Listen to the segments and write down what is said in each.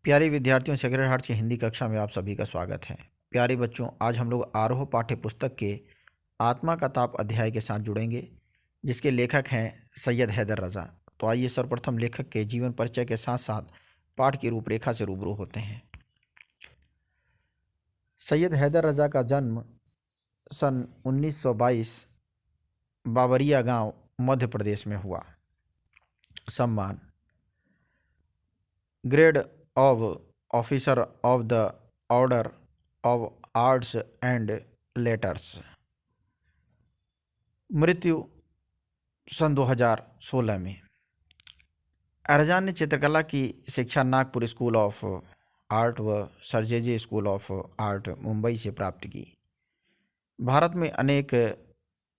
प्यारे विद्यार्थियों, sacred heart की हिंदी कक्षा में आप सभी का स्वागत है। प्यारे बच्चों, आज हम लोग आरोह पाठ्य पुस्तक के आत्मा का ताप अध्याय के साथ जुड़ेंगे, जिसके लेखक हैं सैयद हैदर रज़ा। तो आइए सर्वप्रथम लेखक के जीवन परिचय के साथ साथ पाठ की रूपरेखा से रूबरू होते हैं। सैयद हैदर रज़ा का जन्म सन 1922 बाबरिया गांव, मध्य प्रदेश में हुआ। सम्मान: grade of officer of the order of arts and letters. मृत्यु सन 2016 में। रज़ा ने चित्रकला की शिक्षा नागपुर स्कूल ऑफ आर्ट व सरजेजे स्कूल ऑफ आर्ट, मुंबई से प्राप्त की। भारत में अनेक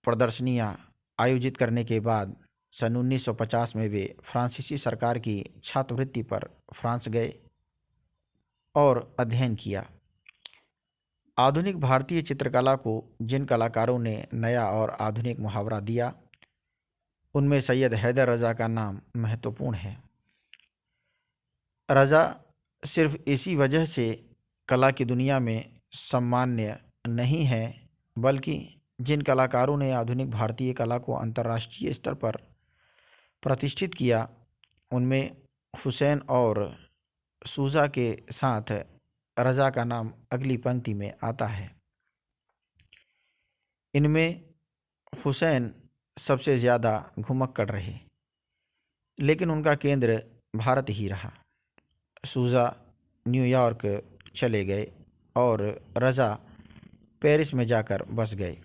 प्रदर्शनियां आयोजित करने के बाद सन 1950 में वे फ्रांसीसी सरकार की छात्रवृत्ति पर फ्रांस गए और अध्ययन किया। आधुनिक भारतीय चित्रकला को जिन कलाकारों ने नया और आधुनिक मुहावरा दिया, उनमें सैयद हैदर रज़ा का नाम महत्वपूर्ण है। रज़ा सिर्फ इसी वजह से कला की दुनिया में सम्मान्य नहीं है, बल्कि जिन कलाकारों ने आधुनिक भारतीय कला को अंतर्राष्ट्रीय स्तर पर प्रतिष्ठित किया, उनमें हुसैन और सूजा के साथ रज़ा का नाम अगली पंक्ति में आता है। इनमें हुसैन सबसे ज़्यादा घुमक्कड़ रहे, लेकिन उनका केंद्र भारत ही रहा। सूजा न्यूयॉर्क चले गए और रज़ा पेरिस में जाकर बस गए।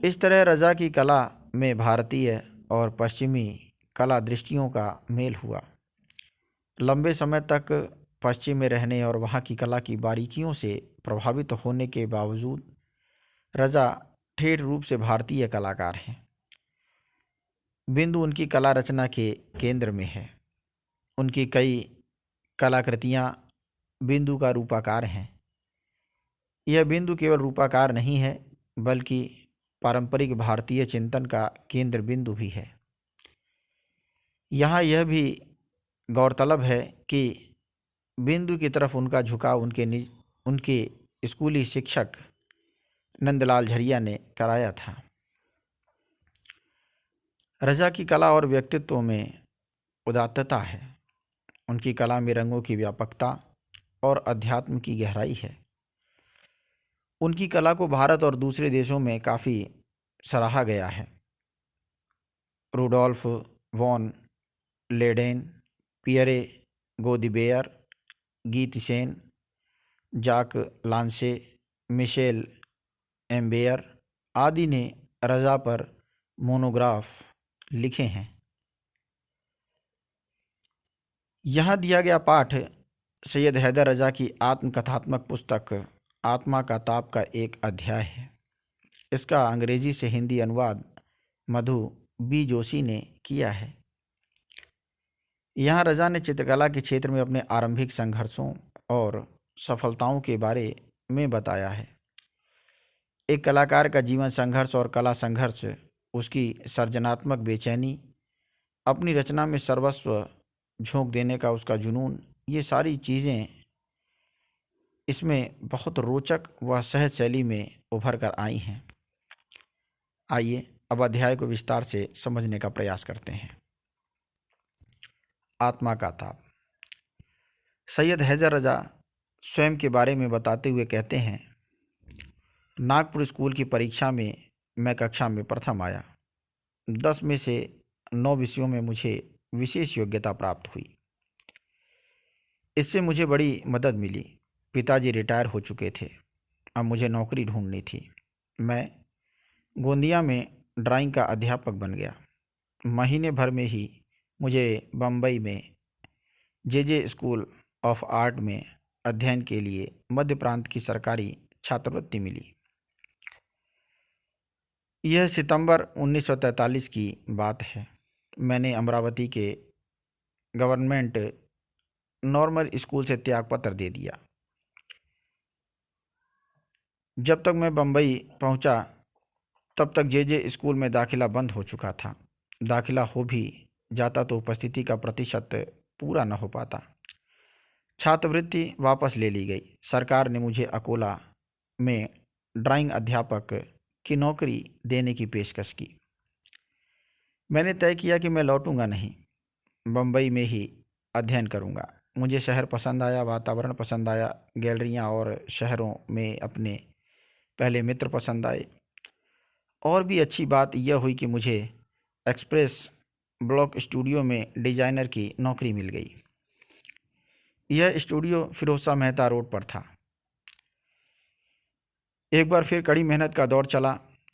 इस तरह रज़ा की कला में भारतीय और पश्चिमी कला दृष्टियों का मेल हुआ। लंबे समय तक पश्चिम में रहने और वहाँ की कला की बारीकियों से प्रभावित होने के बावजूद रज़ा ठेठ रूप से भारतीय कलाकार हैं। बिंदु उनकी कला रचना के केंद्र में है। उनकी कई कलाकृतियाँ बिंदु का रूपाकार हैं। यह बिंदु केवल रूपाकार नहीं है, बल्कि पारंपरिक भारतीय चिंतन का केंद्र बिंदु भी है। यहाँ यह भी गौरतलब है कि बिंदु की तरफ उनका झुकाव उनके स्कूली शिक्षक नंदलाल झरिया ने कराया था। रज़ा की कला और व्यक्तित्व में उदात्तता है। उनकी कला में रंगों की व्यापकता और अध्यात्म की गहराई है। उनकी कला को भारत और दूसरे देशों में काफ़ी सराहा गया है। रुडोल्फ वॉन लेडेन, पियरे गोदिबेयर, गीत सेन, जाक लांसे, मिशेल एम्बेयर आदि ने रज़ा पर मोनोग्राफ लिखे हैं। यहाँ दिया गया पाठ सैयद हैदर रज़ा की आत्मकथात्मक पुस्तक आत्मा का ताप का एक अध्याय है। इसका अंग्रेजी से हिंदी अनुवाद मधु बी जोशी ने किया है। यहाँ रज़ा ने चित्रकला के क्षेत्र में अपने आरंभिक संघर्षों और सफलताओं के बारे में बताया है। एक कलाकार का जीवन संघर्ष और कला संघर्ष, उसकी सर्जनात्मक बेचैनी, अपनी रचना में सर्वस्व झोंक देने का उसका जुनून, ये सारी चीज़ें इसमें बहुत रोचक व सहज शैली में उभर कर आई हैं। आइए अब अध्याय को विस्तार से समझने का प्रयास करते हैं। आत्मा का ताप। सैयद हैदर रज़ा स्वयं के बारे में बताते हुए कहते हैं, नागपुर स्कूल की परीक्षा में मैं कक्षा में प्रथम आया। 10 में से 9 विषयों में मुझे विशेष योग्यता प्राप्त हुई। इससे मुझे बड़ी मदद मिली। पिताजी रिटायर हो चुके थे, अब मुझे नौकरी ढूंढनी थी। मैं गोंदिया में ड्राइंग का अध्यापक बन गया। महीने भर में ही मुझे बम्बई में जे स्कूल ऑफ आर्ट में अध्ययन के लिए मध्य प्रांत की सरकारी छात्रवृत्ति मिली। यह सितंबर 1943 की बात है। मैंने अमरावती के गवर्नमेंट नॉर्मल स्कूल से त्यागपत्र दे दिया। जब तक मैं बम्बई पहुंचा, तब तक जे स्कूल में दाखिला बंद हो चुका था। दाखिला हो भी जाता तो उपस्थिति का प्रतिशत पूरा न हो पाता। छात्रवृत्ति वापस ले ली गई। सरकार ने मुझे अकोला में ड्राइंग अध्यापक की नौकरी देने की पेशकश की। मैंने तय किया कि मैं लौटूंगा नहीं, बम्बई में ही अध्ययन करूंगा। मुझे शहर पसंद आया, वातावरण पसंद आया, गैलरियां और शहरों में अपने पहले मित्र पसंद आए। और भी अच्छी बात यह हुई कि मुझे एक्सप्रेस ब्लॉक स्टूडियो में डिजाइनर की नौकरी मिल गई। यह स्टूडियो फिरोज शाह मेहता रोड पर था। एक बार फिर कड़ी मेहनत का दौर चला।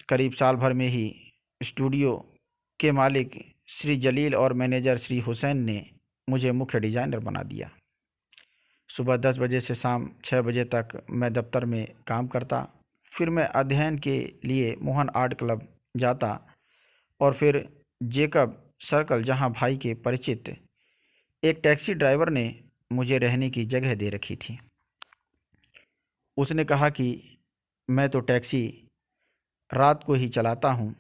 करीब साल भर में ही स्टूडियो के मालिक श्री जलील और मैनेजर श्री हुसैन ने मुझे मुख्य डिजाइनर बना दिया। सुबह 10 बजे से शाम 6 बजे तक मैं दफ्तर में काम करता। फिर मैं अध्ययन के लिए मोहन आर्ट क्लब जाता और फिर जेकब सर्कल, जहां भाई के परिचित एक टैक्सी ड्राइवर ने मुझे रहने की जगह दे रखी थी। उसने कहा कि मैं तो टैक्सी रात को ही चलाता हूँ,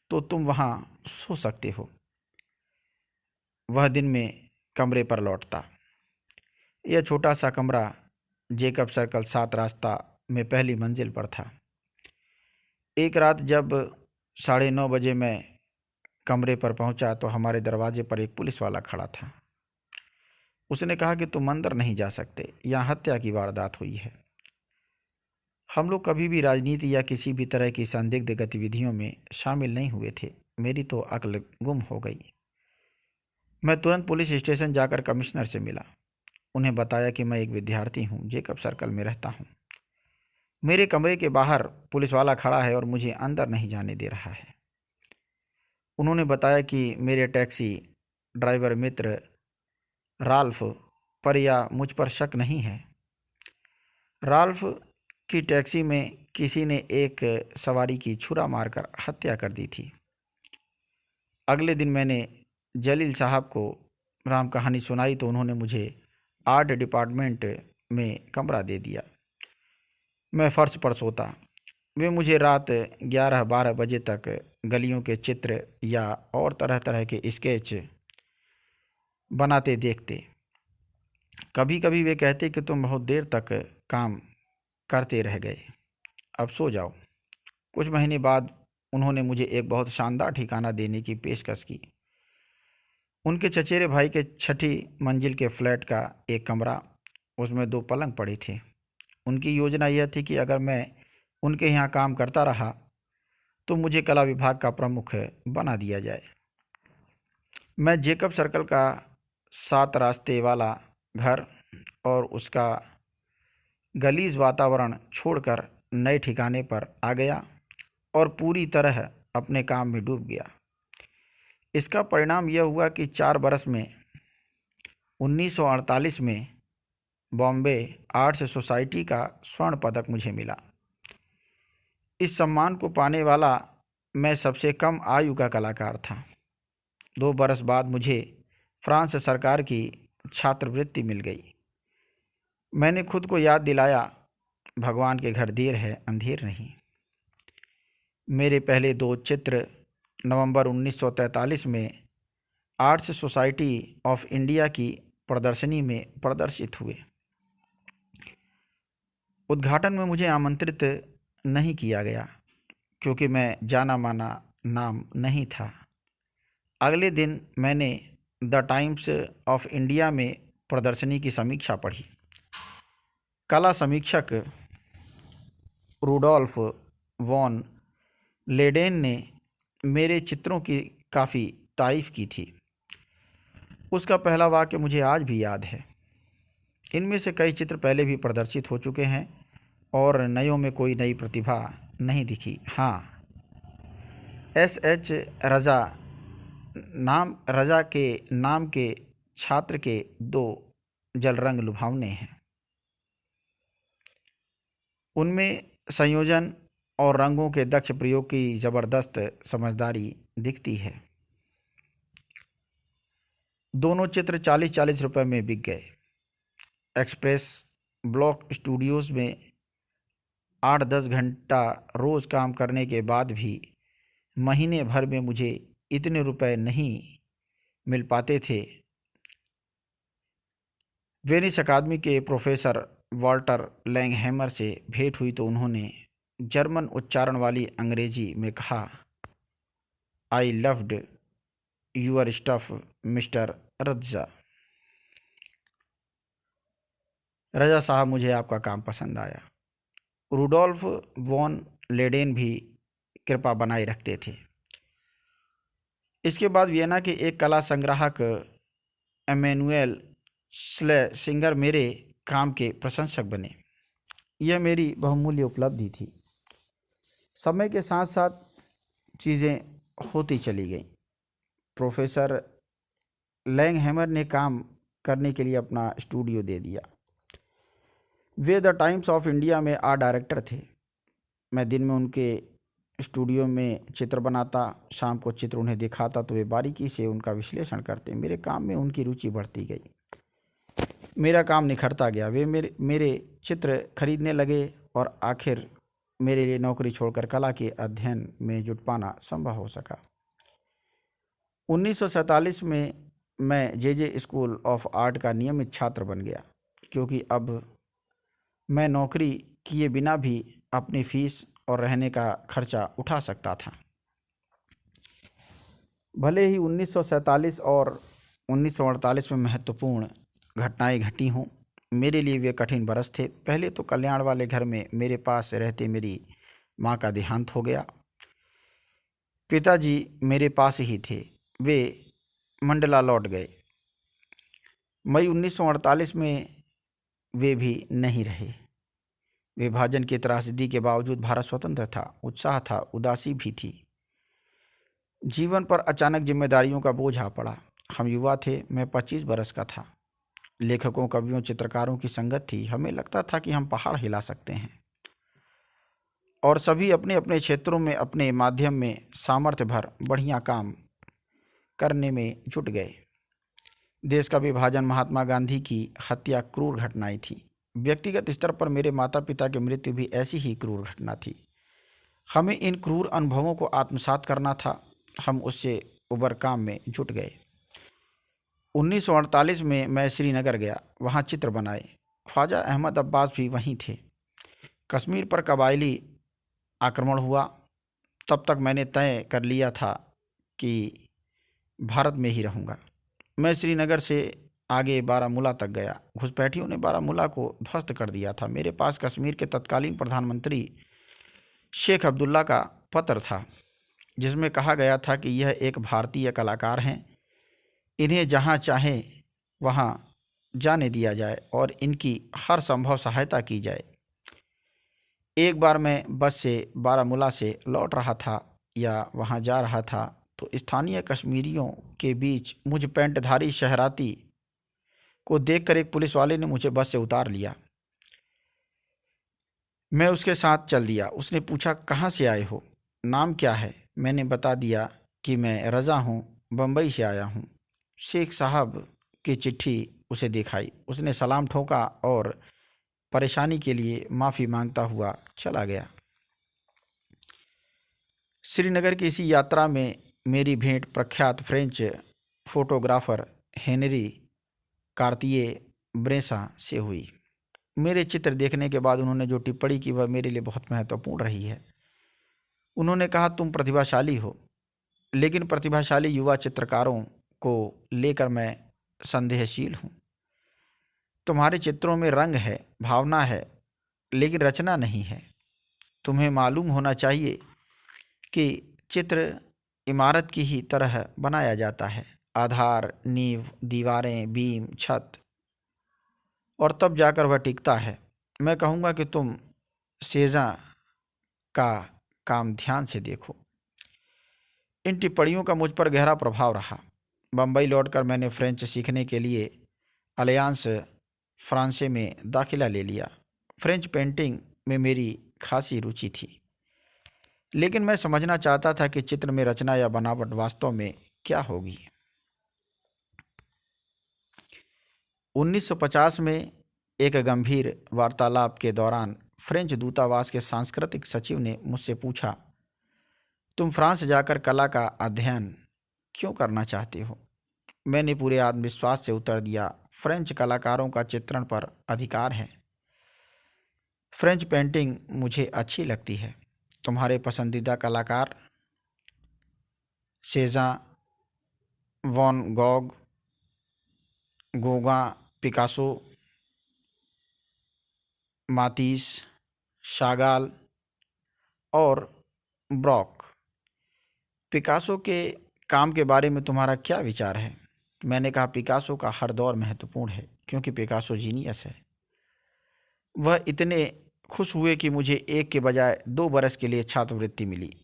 तो तुम वहाँ सो सकते हो। वह दिन में कमरे पर लौटता। यह छोटा सा कमरा जेकब सर्कल 7 रास्ता में पहली मंजिल पर था। एक रात जब 9:30 बजे मैं कमरे पर पहुंचा तो हमारे दरवाजे पर एक पुलिस वाला खड़ा था। उसने कहा कि तुम अंदर नहीं जा सकते, यहाँ हत्या की वारदात हुई है। हम लोग कभी भी राजनीति या किसी भी तरह की संदिग्ध गतिविधियों में शामिल नहीं हुए थे। मेरी तो अक्ल गुम हो गई। मैं तुरंत पुलिस स्टेशन जाकर कमिश्नर से मिला। उन्हें बताया कि मैं एक विद्यार्थी हूँ, जेकब सर्कल में रहता हूँ। मेरे कमरे के बाहर पुलिस वाला खड़ा है और मुझे अंदर नहीं जाने दे रहा है। उन्होंने बताया कि मेरे टैक्सी ड्राइवर मित्र राल्फ पर या मुझ पर शक नहीं है। राल्फ की टैक्सी में किसी ने एक सवारी की छुरा मारकर हत्या कर दी थी। अगले दिन मैंने जलील साहब को राम कहानी सुनाई तो उन्होंने मुझे आर्ट डिपार्टमेंट में कमरा दे दिया। मैं फर्श पर सोता। वे मुझे रात 11-12 बजे तक गलियों के चित्र या और तरह तरह के स्केच बनाते देखते। कभी कभी वे कहते कि तुम बहुत देर तक काम करते रह गए, अब सो जाओ। कुछ महीने बाद उन्होंने मुझे एक बहुत शानदार ठिकाना देने की पेशकश की। उनके चचेरे भाई के 6ठी मंजिल के फ्लैट का एक कमरा, उसमें 2 पलंग पड़े थे। उनकी योजना यह थी कि अगर मैं उनके यहाँ काम करता रहा तो मुझे कला विभाग का प्रमुख बना दिया जाए। मैं जेकब सर्कल का 7 रास्ते वाला घर और उसका गलीज वातावरण छोड़कर नए ठिकाने पर आ गया और पूरी तरह अपने काम में डूब गया। इसका परिणाम यह हुआ कि 4 बरस में 1948 में बॉम्बे आर्ट्स सोसाइटी का स्वर्ण पदक मुझे मिला। इस सम्मान को पाने वाला मैं सबसे कम आयु का कलाकार था। 2 बरस बाद मुझे फ्रांस सरकार की छात्रवृत्ति मिल गई। मैंने खुद को याद दिलाया, भगवान के घर देर है अंधेर नहीं। मेरे पहले 2 चित्र नवंबर 1943 में आर्ट्स सोसाइटी ऑफ इंडिया की प्रदर्शनी में प्रदर्शित हुए। उद्घाटन में मुझे आमंत्रित नहीं किया गया क्योंकि मैं जाना माना नाम नहीं था। अगले दिन मैंने द टाइम्स ऑफ इंडिया में प्रदर्शनी की समीक्षा पढ़ी। कला समीक्षक रूडोल्फ वॉन लेडेन ने मेरे चित्रों की काफ़ी तारीफ की थी। उसका पहला वाक्य मुझे आज भी याद है। इनमें से कई चित्र पहले भी प्रदर्शित हो चुके हैं और नयों में कोई नई प्रतिभा नहीं दिखी। हाँ, एस.एच. रजा के नाम के छात्र के 2 जलरंग लुभावने हैं। उनमें संयोजन और रंगों के दक्ष प्रयोग की ज़बरदस्त समझदारी दिखती है। दोनों चित्र 40-40 रुपये में बिक गए। एक्सप्रेस ब्लॉक स्टूडियोज़ में 8-10 घंटा रोज़ काम करने के बाद भी महीने भर में मुझे इतने रुपए नहीं मिल पाते थे वेनिस अकादमी के प्रोफेसर वॉल्टर लैंगहैमर से भेंट हुई तो उन्होंने जर्मन उच्चारण वाली अंग्रेजी में कहा, I loved your stuff mister Raza. Raza साहब, मुझे आपका काम पसंद आया। रूडोल्फ वॉन लेडेन भी कृपा बनाए रखते थे। इसके बाद वियना के एक कला संग्राहक एमेनुएल सिंगर मेरे काम के प्रशंसक बने। यह मेरी बहुमूल्य उपलब्धि थी। समय के साथ साथ चीज़ें होती चली गईं। प्रोफेसर लैंगहैमर ने काम करने के लिए अपना स्टूडियो दे दिया। Way the times of India में आर्ट डायरेक्टर थे। मैं दिन में उनके स्टूडियो में चित्र बनाता, शाम को चित्र उन्हें दिखाता तो वे बारीकी से उनका विश्लेषण करते। मेरे काम में उनकी रुचि बढ़ती गई, मेरा काम निखरता गया। वे मेरे चित्र खरीदने लगे और आखिर मेरे लिए नौकरी छोड़कर कला के अध्ययन में जुट पाना संभव हो सका। 1947 में मैं जे स्कूल ऑफ आर्ट का नियमित छात्र बन गया, क्योंकि अब मैं नौकरी किए बिना भी अपनी फीस और रहने का खर्चा उठा सकता था। भले ही 1947 और 1948 में महत्वपूर्ण घटनाएं घटी हों, मेरे लिए वे कठिन बरस थे। पहले तो कल्याण वाले घर में मेरे पास रहते मेरी माँ का देहांत हो गया। पिताजी मेरे पास ही थे, वे मंडला लौट गए। मई 1948 में वे भी नहीं रहे। विभाजन की त्रासदी के बावजूद भारत स्वतंत्र था, उत्साह था, उदासी भी थी। जीवन पर अचानक जिम्मेदारियों का बोझ आ पड़ा। हम युवा थे, मैं 25 बरस का था। लेखकों, कवियों, चित्रकारों की संगत थी। हमें लगता था कि हम पहाड़ हिला सकते हैं, और सभी अपने अपने क्षेत्रों में अपने माध्यम में सामर्थ्य भर बढ़िया काम करने में जुट गए। देश का विभाजन, महात्मा गांधी की हत्या क्रूर घटनाएं थी। व्यक्तिगत स्तर पर मेरे माता पिता की मृत्यु भी ऐसी ही क्रूर घटना थी। हमें इन क्रूर अनुभवों को आत्मसात करना था। हम उससे उबर काम में जुट गए। 1948 में मैं श्रीनगर गया, वहाँ चित्र बनाए। ख्वाजा अहमद अब्बास भी वहीं थे। कश्मीर पर कबायली आक्रमण हुआ। तब तक मैंने तय कर लिया था कि भारत में ही रहूँगा। मैं श्रीनगर से आगे बारामूला तक गया। घुसपैठियों ने बारामूला को ध्वस्त कर दिया था। मेरे पास कश्मीर के तत्कालीन प्रधानमंत्री शेख अब्दुल्ला का पत्र था, जिसमें कहा गया था कि यह एक भारतीय कलाकार हैं, इन्हें जहां चाहे वहां जाने दिया जाए और इनकी हर संभव सहायता की जाए। एक बार मैं बस से बारामूला से लौट रहा था या वहां जा रहा था तो स्थानीय कश्मीरियों के बीच मुझ पैंटधारी शहराती को देखकर एक पुलिस वाले ने मुझे बस से उतार लिया। मैं उसके साथ चल दिया। उसने पूछा, कहाँ से आए हो, नाम क्या है? मैंने बता दिया कि मैं रज़ा हूँ, बम्बई से आया हूँ। शेख साहब की चिट्ठी उसे दिखाई। उसने सलाम ठोका और परेशानी के लिए माफ़ी मांगता हुआ चला गया। श्रीनगर की इसी यात्रा में मेरी भेंट प्रख्यात फ्रेंच फोटोग्राफर हेनरी कार्तिये ब्रेसा से हुई। मेरे चित्र देखने के बाद उन्होंने जो टिप्पणी की वह मेरे लिए बहुत महत्वपूर्ण रही है। उन्होंने कहा, तुम प्रतिभाशाली हो, लेकिन प्रतिभाशाली युवा चित्रकारों को लेकर मैं संदेहशील हूँ। तुम्हारे चित्रों में रंग है, भावना है, लेकिन रचना नहीं है। तुम्हें मालूम होना चाहिए कि चित्र इमारत की ही तरह बनाया जाता है। आधार, नींव, दीवारें, बीम, छत, और तब जाकर वह टिकता है। मैं कहूँगा कि तुम सेजा का काम ध्यान से देखो। इन टिप्पणियों का मुझ पर गहरा प्रभाव रहा। बम्बई लौटकर मैंने फ्रेंच सीखने के लिए अलियांस फ्रांसे में दाखिला ले लिया। फ्रेंच पेंटिंग में मेरी खासी रुचि थी, लेकिन मैं समझना चाहता था कि चित्र में रचना या बनावट वास्तव में क्या होगी। 1950 में एक गंभीर वार्तालाप के दौरान फ्रेंच दूतावास के सांस्कृतिक सचिव ने मुझसे पूछा, तुम फ्रांस जाकर कला का अध्ययन क्यों करना चाहते हो? मैंने पूरे आत्मविश्वास से उत्तर दिया, फ्रेंच कलाकारों का चित्रण पर अधिकार है। फ्रेंच पेंटिंग मुझे अच्छी लगती है। तुम्हारे पसंदीदा कलाकार सेजा, वॉन गॉग, गोगा, पिकासो, मातीस, शागाल और ब्रॉक। पिकासो के काम के बारे में तुम्हारा क्या विचार है? मैंने कहा, पिकासो का हर दौर महत्वपूर्ण है क्योंकि पिकासो जीनियस है। वह इतने खुश हुए कि मुझे 1 के बजाय 2 बरस के लिए छात्रवृत्ति मिली।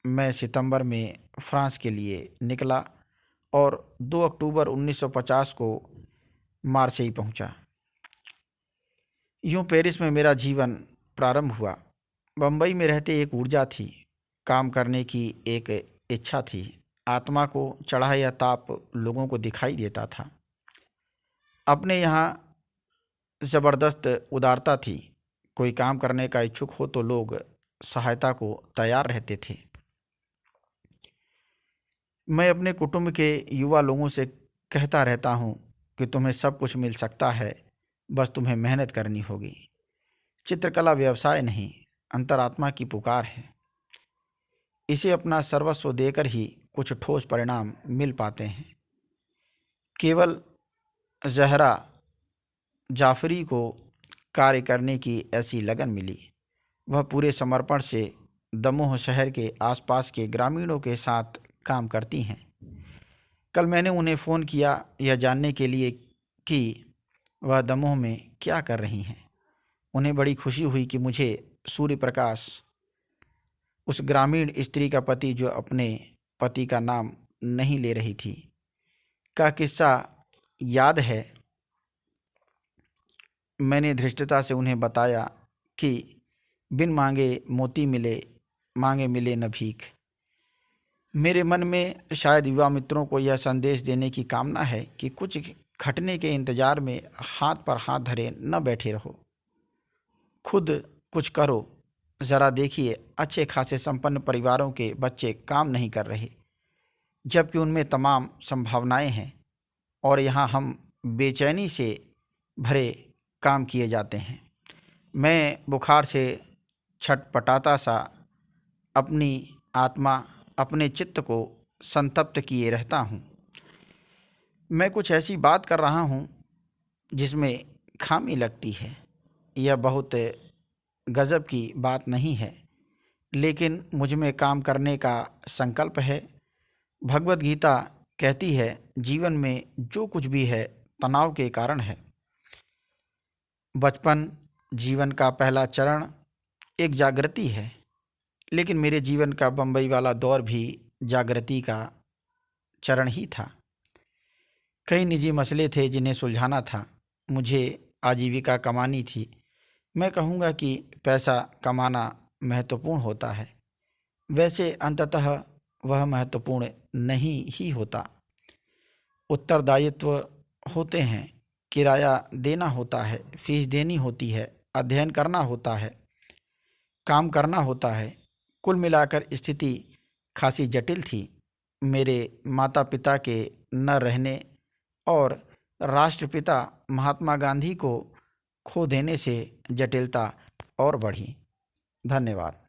मैं सितंबर में फ्रांस के लिए निकला और 2 अक्टूबर 1950 को मार्सेई पहुंचा। यूं पेरिस में मेरा जीवन प्रारंभ हुआ। बम्बई में रहते एक ऊर्जा थी, काम करने की एक इच्छा थी। आत्मा को चढ़ा या ताप लोगों को दिखाई देता था। अपने यहाँ ज़बरदस्त उदारता थी। कोई काम करने का इच्छुक हो तो लोग सहायता को तैयार रहते थे। मैं अपने कुटुंब के युवा लोगों से कहता रहता हूँ कि तुम्हें सब कुछ मिल सकता है, बस तुम्हें मेहनत करनी होगी। चित्रकला व्यवसाय नहीं, अंतरात्मा की पुकार है। इसे अपना सर्वस्व देकर ही कुछ ठोस परिणाम मिल पाते हैं। केवल ज़हरा जाफरी को कार्य करने की ऐसी लगन मिली। वह पूरे समर्पण से दमोह शहर के आसपास के ग्रामीणों के साथ काम करती हैं। कल मैंने उन्हें फ़ोन किया यह जानने के लिए कि वह दमोह में क्या कर रही हैं। उन्हें बड़ी खुशी हुई कि मुझे सूर्य प्रकाश, उस ग्रामीण स्त्री का पति जो अपने पति का नाम नहीं ले रही थी, का किस्सा याद है। मैंने धृष्टता से उन्हें बताया कि बिन मांगे मोती मिले, मांगे मिले न भीख। मेरे मन में शायद युवा मित्रों को यह संदेश देने की कामना है कि कुछ घटने के इंतजार में हाथ पर हाथ धरे न बैठे रहो, खुद कुछ करो। ज़रा देखिए, अच्छे खासे संपन्न परिवारों के बच्चे काम नहीं कर रहे, जबकि उनमें तमाम संभावनाएं हैं, और यहाँ हम बेचैनी से भरे काम किए जाते हैं। मैं बुखार से छटपटाता सा अपनी आत्मा, अपने चित्त को संतप्त किए रहता हूँ। मैं कुछ ऐसी बात कर रहा हूँ जिसमें खामी लगती है। यह बहुत गजब की बात नहीं है, लेकिन मुझ में काम करने का संकल्प है। भगवत गीता कहती है, जीवन में जो कुछ भी है तनाव के कारण है। बचपन, जीवन का पहला चरण एक जागृति है, लेकिन मेरे जीवन का बम्बई वाला दौर भी जागृति का चरण ही था। कई निजी मसले थे जिन्हें सुलझाना था। मुझे आजीविका कमानी थी। मैं कहूँगा कि पैसा कमाना महत्वपूर्ण होता है, वैसे अंततः वह महत्वपूर्ण नहीं ही होता। उत्तरदायित्व होते हैं, किराया देना होता है, फीस देनी होती है, अध्ययन करना होता है, काम करना होता है। कुल मिलाकर स्थिति खासी जटिल थी। मेरे माता पिता के न रहने और राष्ट्रपिता महात्मा गांधी को खो देने से जटिलता और बढ़ी। धन्यवाद।